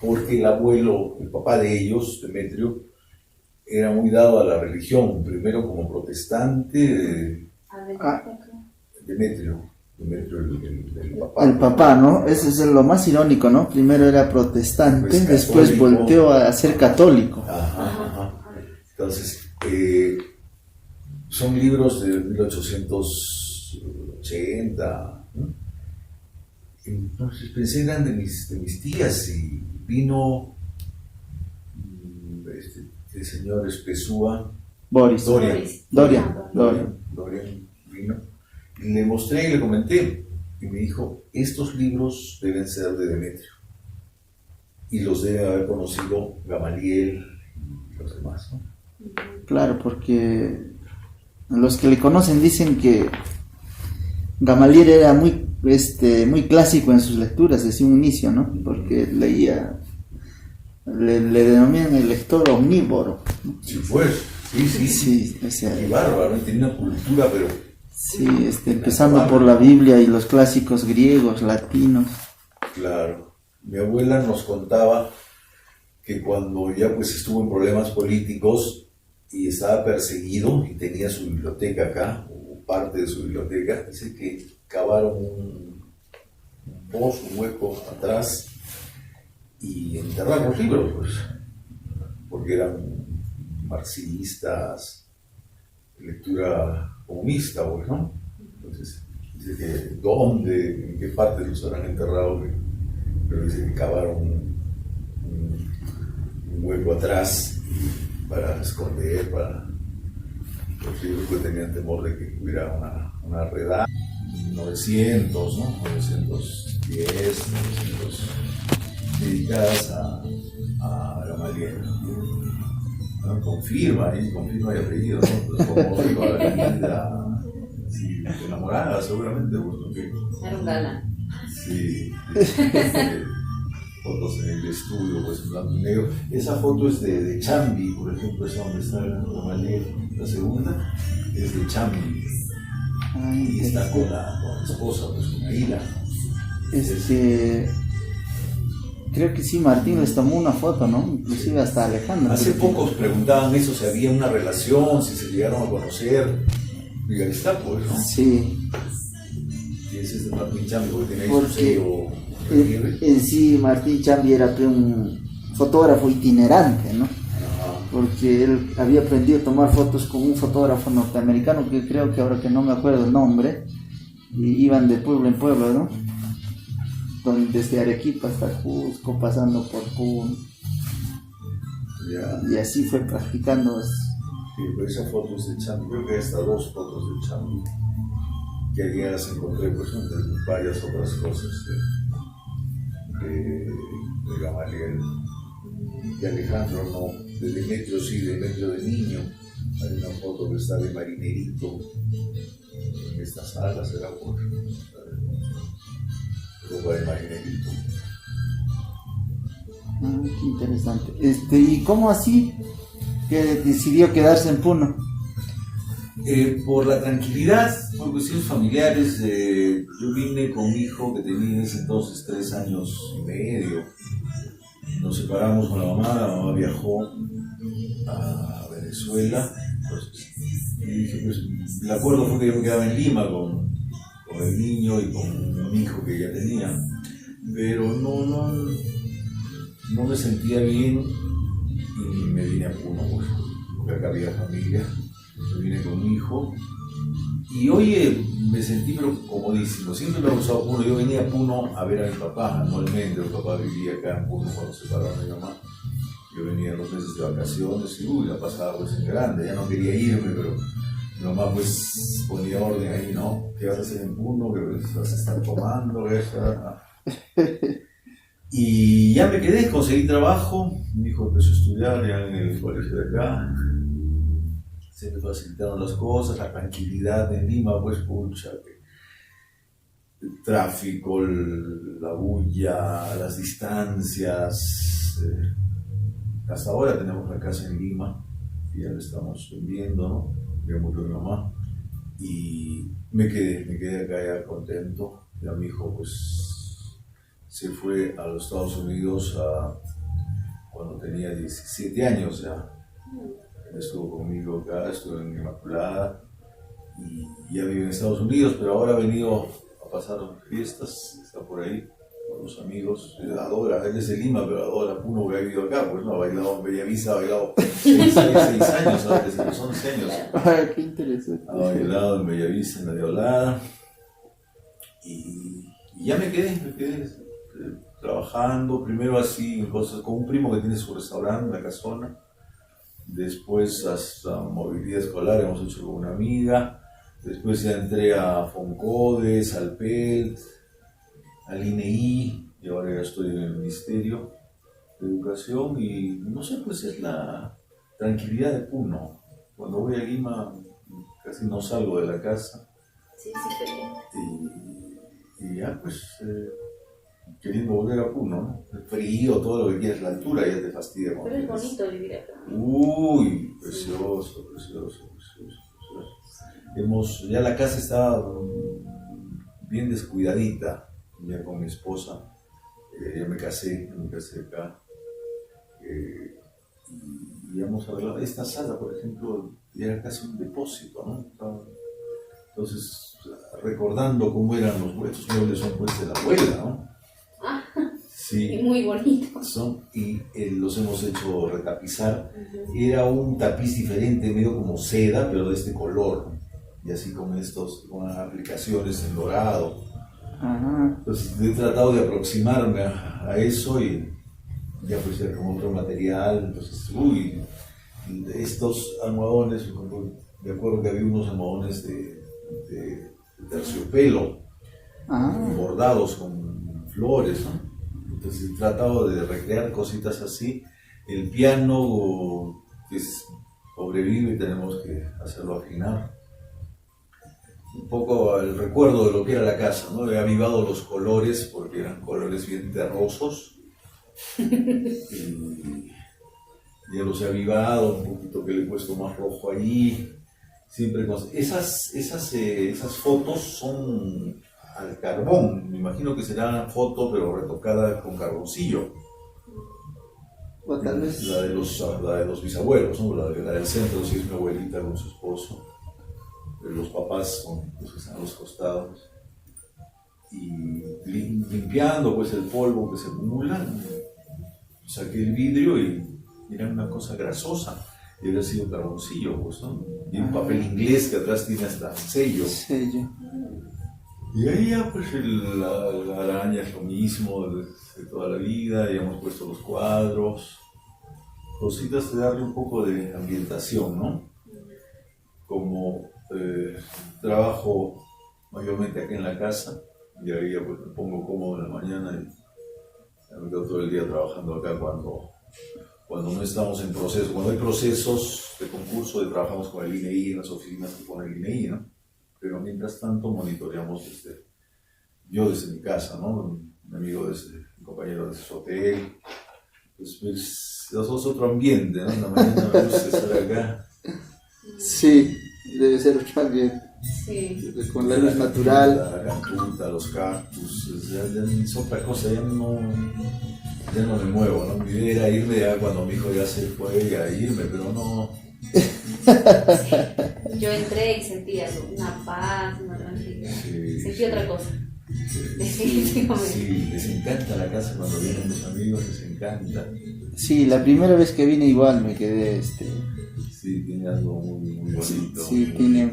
Porque el abuelo, el papá de ellos, Demetrio, era muy dado a la religión, primero como protestante, Demetrio, el papá. El papá, ¿no? Eso es lo más irónico, ¿no? Primero era protestante, Pues después católico. volteó a ser católico. Ajá. Entonces, son libros de 1880, ¿no? Entonces pensé eran de mis tías y vino el señor Espesúa, Dorian vino, y le mostré y le comenté, y me dijo, estos libros deben ser de Demetrio, y los debe haber conocido Gamaliel y los demás, ¿no? Claro, porque los que le conocen dicen que Gamaliel era muy clásico en sus lecturas desde un inicio, ¿no? Porque leía, le denominan el lector omnívoro. Sí, pues, sí, o sea, y bárbaro, tenía una cultura, pero... Sí, empezando por la Biblia y los clásicos griegos, latinos. Claro, mi abuela nos contaba que cuando ya pues estuvo en problemas políticos y estaba perseguido y tenía su biblioteca acá, o parte de su biblioteca, dice que cavaron un pozo, un hueco atrás y enterraron los libros, pues, porque eran marxistas, lectura comunista, pues, ¿no? Entonces, dice que ¿dónde, en qué parte los habrán enterrado? Pero dice que cavaron un hueco atrás para esconder, para los libros que tenían temor de que hubiera una redada. 900, ¿no? 910, 900 dedicadas a Gamaliel. ¿No? Confirma y apellido, ¿no? Pues como toda la vida, sí, enamorada seguramente, porque... Era un galán. Sí, fotos en el estudio, pues en blanco y negro. Esa foto es de Chambi, por ejemplo, es donde está Gamaliel. La segunda es de Chambi. Y está con la esposa, pues con Aida. Creo que sí, Martín les tomó una foto, ¿no? Inclusive hasta Alejandro. Hace pocos preguntaban eso, si había una relación, si se llegaron a conocer. Y ahí está, pues, ¿no? Sí. Y ese es de Martín Chambi, porque tiene ahí su Porque sello. en sí Martín Chambi era un fotógrafo itinerante, ¿no? Porque él había aprendido a tomar fotos con un fotógrafo norteamericano que creo que ahora que no me acuerdo el nombre, y iban de pueblo en pueblo, ¿no? Desde Arequipa hasta Cusco, pasando por Puno. Ya. Y así fue practicando. Sí, pero esa foto es de Chambi, creo que hay hasta 2 fotos de Chambi, que allí las encontré, pues, de varias otras cosas de Gamaliel. De Alejandro no, de Demetrio sí, de Demetrio de niño. Hay una foto que está de marinerito en esta sala, será por ropa de marinerito. Qué interesante. ¿Y cómo así que decidió quedarse en Puno? Por la tranquilidad, por cuestiones familiares. Yo vine con mi hijo que tenía en ese entonces 3 años y medio. Nos separamos con la mamá viajó a Venezuela, entonces, y dije, pues, el acuerdo fue que yo me quedaba en Lima con el niño y con un hijo que ya tenía, pero no me sentía bien y me vine a Puno, pues, porque acá había familia, me vine con mi hijo. Y oye, me sentí pero comodísimo, siempre me ha gustado Puno. Yo venía a Puno a ver a mi papá anualmente, mi papá vivía acá en Puno cuando se separaron a mi mamá. Yo venía 2 meses de vacaciones y la pasaba pues en grande, ya no quería irme, pero mi mamá pues ponía orden ahí, ¿no? ¿Qué vas a hacer en Puno? ¿Qué vas a estar tomando? Y ya me quedé, conseguí trabajo, mi hijo empezó a estudiar ya en el colegio de acá. Se me facilitaron las cosas, la tranquilidad en Lima, pues, pucha, el tráfico, la bulla, las distancias. Hasta ahora tenemos la casa en Lima, y ya la estamos vendiendo, ¿no? Yo mucho a mi mamá, y me quedé acá ya contento. Ya mi hijo, pues, se fue a los Estados Unidos cuando tenía 17 años ya. Estuvo conmigo acá, estuvo en Inmaculada y ya vive en Estados Unidos, pero ahora ha venido a pasar fiestas, está por ahí, con los amigos, adora, él es de Lima, pero adora Puno, que ha vivido acá, pues no, ha bailado en Bellavista, ha bailado 6 años, ¿sabes? Desde los 11 años. Qué interesante. Ha bailado en Bellavista, en la Diablada, y ya me quedé trabajando, primero así, en cosas, con un primo que tiene su restaurante en la casona, después hasta movilidad escolar hemos hecho con una amiga, después ya entré a Foncodes, al PELT, al INEI, y ahora ya estoy en el Ministerio de Educación, y no sé, pues es la tranquilidad de Puno. Cuando voy a Lima casi no salgo de la casa. Sí, Y ya pues queriendo volver a Puno, ¿no? El frío, todo lo que quieras, la altura ya te fastidia. pero es bonito vivir acá. Uy, precioso. Ya la casa está bien descuidadita, ya con mi esposa, ya me casé acá, y hemos arreglado esta sala, por ejemplo, ya era casi un depósito, ¿no? Entonces, recordando cómo eran estos muebles son pues de la abuela, ¿no? Ah, sí. Y muy bonitos. Los hemos hecho retapizar. Era un tapiz diferente, medio como seda, pero de este color, y así con aplicaciones en dorado. Ajá. Entonces he tratado de aproximarme a eso, y ya pues ya con otro material. Entonces, estos almohadones, me acuerdo que había unos almohadones de terciopelo, bordados con flores, ¿no? Entonces he tratado de recrear cositas así. El piano sobrevive y tenemos que hacerlo afinar. Un poco el recuerdo de lo que era la casa, ¿no? He avivado los colores porque eran colores bien terrosos. Y ya los he avivado, un poquito que le he puesto más rojo ahí. Siempre esas fotos son al carbón, me imagino que será foto pero retocada con carboncillo. O tal vez la de los bisabuelos, ¿no? La del centro sí es mi abuelita con su esposo, los papás son los que están a los costados, y limpiando pues el polvo que se acumula, saqué el vidrio y era una cosa grasosa. Y había sido carboncillo, pues, ¿no? Y un papel inglés que atrás tiene hasta sello. Y ahí ya, pues, la araña es lo mismo de toda la vida, ya hemos puesto los cuadros, cositas de darle un poco de ambientación, ¿no? Como trabajo mayormente aquí en la casa, y ahí ya pues me pongo cómodo en la mañana y ya me quedo todo el día trabajando acá cuando no estamos en proceso. Cuando hay procesos de concurso, trabajamos con el INEI en las oficinas que pone el INEI, ¿no? Pero mientras tanto monitoreamos yo desde mi casa, ¿no? Un amigo un compañero desde su hotel. Pues es otro ambiente, ¿no? En la mañana me gusta estar acá. Sí, debe ser otro ambiente. Sí. Con la luz natural. La cantuta, los cactus, ya es otra cosa, ya no me muevo, ¿no? Mi idea era irme ya cuando mi hijo ya se fue, a irme, pero no. Yo entré y sentía una paz, una tranquilidad. Sí, sentí otra cosa. Definitivamente. Sí, les encanta la casa cuando vienen los amigos, les encanta. Sí, la primera vez que vine igual me quedé. Sí, tiene algo muy, muy bonito. Sí, tiene.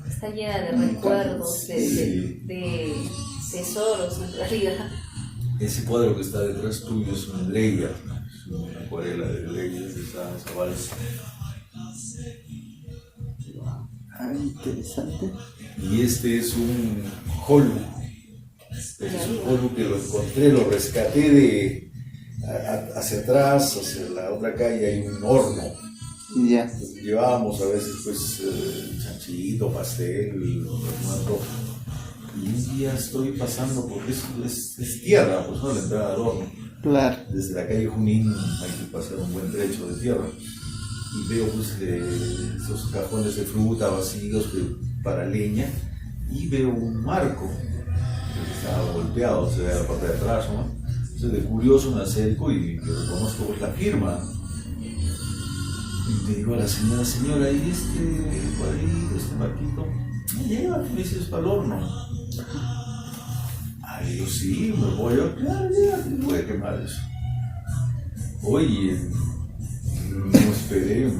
Está llena de recuerdos, de tesoros en realidad. Ese cuadro que está detrás tuyo es un Leia, es una acuarela de Leia, de esa balsa. Interesante. Y este es un holu. Este es un holu que lo encontré, lo rescaté hacia atrás, hacia la otra calle hay un horno. Ya. Llevábamos a veces pues chanchito, pastel, hermano. Y un día estoy pasando porque es tierra, pues no, la entrada al horno. Claro. Desde la calle Junín hay que pasar un buen trecho de tierra. Y veo pues esos cajones de fruta vacíos para leña, y veo un marco que estaba golpeado, se ve la parte de atrás, ¿no? Entonces de curioso me acerco y reconozco pues la firma. Y le digo a la señora, ¿y este cuadrito, este marquito? Me dice, es para el horno. Digo, sí, me voy yo, claro, ya, te voy a quemar eso. Oye, no esperé,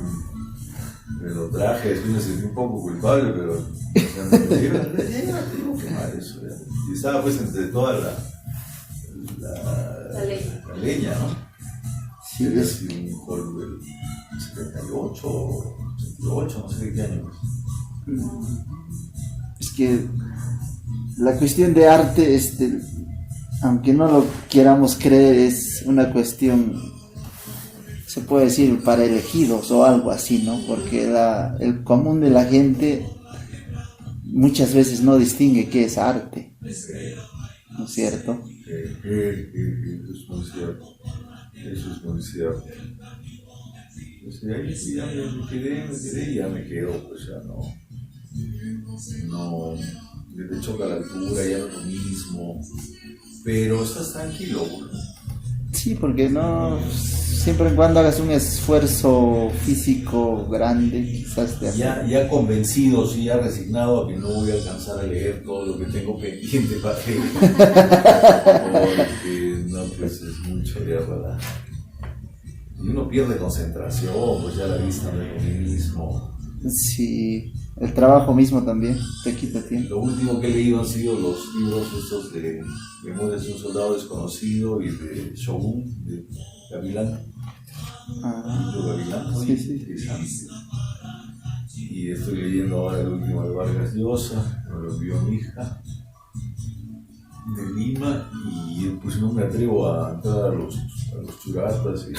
me lo traje, después me sentí un poco culpable, pero ya me lo llevo, ya, tengo que quemar eso. Ya. Y estaba pues entre toda la leña, ¿no? Sí, Era así un juego del 78 o 78, no sé de qué año es. es que la cuestión de arte, aunque no lo queramos creer, es una cuestión, se puede decir, para elegidos o algo así, ¿no? Porque el común de la gente muchas veces no distingue qué es arte, ¿no es cierto? Eso es muy cierto. Eso es muy cierto. Pues ahí sí, ya me quedé y ya me quedo, pues ya no, te choca la altura, ya no es lo mismo, pero estás tranquilo, pues. Sí, porque no, siempre y cuando hagas un esfuerzo físico grande, quizás te Ya convencido, sí, ya resignado a que no voy a alcanzar a leer todo lo que tengo pendiente para leer. Porque no, pues es mucho leer, ¿verdad? Y uno pierde concentración, pues ya la vista no es lo mismo. Sí, el trabajo mismo también te quita tiempo. Lo último que he leído han sido los libros estos de Memorias de un soldado desconocido y de Shogun, de Gavilán. Gavilán, sí, sí. Y estoy leyendo ahora el último de Vargas Llosa, me lo envió mi hija de Lima, y pues no me atrevo a entrar a los churatas y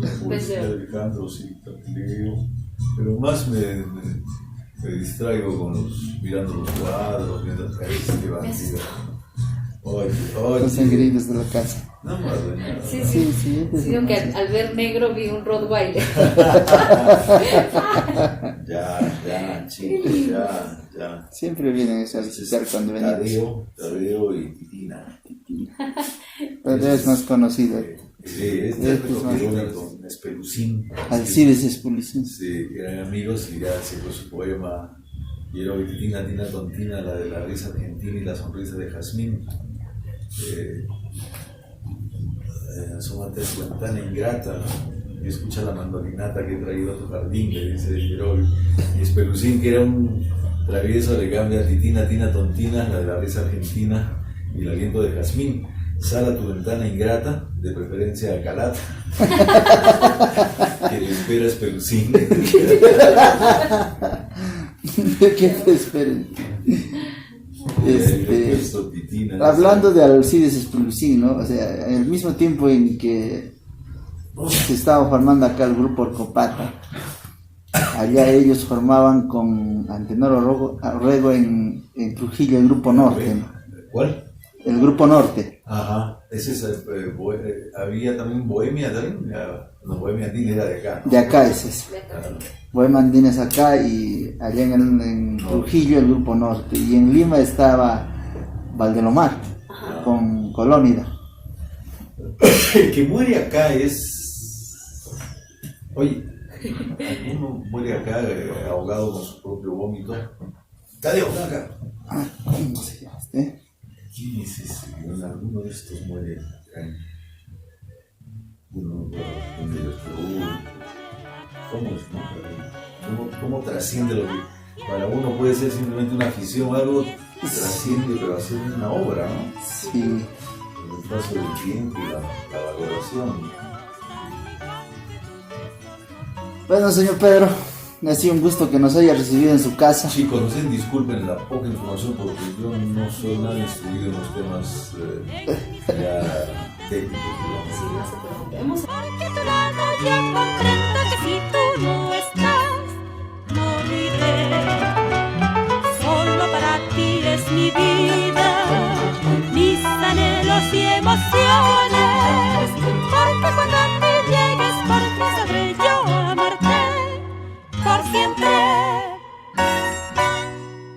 la poesía de Alejandro, sí, leo, pero más me distraigo mirando los cuadros, viendo este bandido. Los engreídos de la casa. No más de nada. Sí, digo que al ver negro vi un Rottweiler. Ya, chicos, ya. Siempre vienen a visitar cuando venimos. Tadeo y Titina. Pero es más conocido. Sí, este es con Espelucín. Alcides Espelucín. Sí, eran amigos y ya sacó su poema. Y era Titina, Tina, Tontina, la de la risa argentina y la sonrisa de Jazmín. Asómate a su ventana ingrata y escucha la mandolinata que he traído a tu jardín, le dice Yerobi. Y Espelucín, que era un travieso, le cambia a Titina, Tina, Tontina, la de la risa argentina y el aliento de Jazmín. Sal a tu ventana ingrata, de preferencia a Calata, que le espera Espelucín. ¿Qué te esperen? Titina, hablando de Alcides Espelucín, ¿no? O sea, en el mismo tiempo en que se estaba formando acá el grupo Orcopata, allá ellos formaban con Antenor Orrego en Trujillo el Grupo Norte, ¿no? ¿Cuál? El Grupo Norte. Ajá, ese es había también Bohemia también, no, Bohemia Andina era de acá, ¿no? De acá es ese. Bohemia Andina es acá, y allá en Trujillo el Grupo Norte, y en Lima estaba Valdelomar con Colónida. El que muere acá es, oye, alguno muere acá ahogado con su propio vómito. Tadeo, acá. ¿Cómo se llama ¿Quién es ese? Alguno de estos muere acá. Uno de los ¿cómo es? ¿Cómo trasciende lo que para uno puede ser simplemente una afición? Algo trasciende, pero hacer una obra, ¿no? Sí. El paso del tiempo y la valoración. Bueno, señor Pedro, ha sido un gusto que nos haya recibido en su casa. Chicos, no se disculpen la poca información porque yo no soy nada instruido en los temas ya técnicos, digamos. Sí, no se preocupe.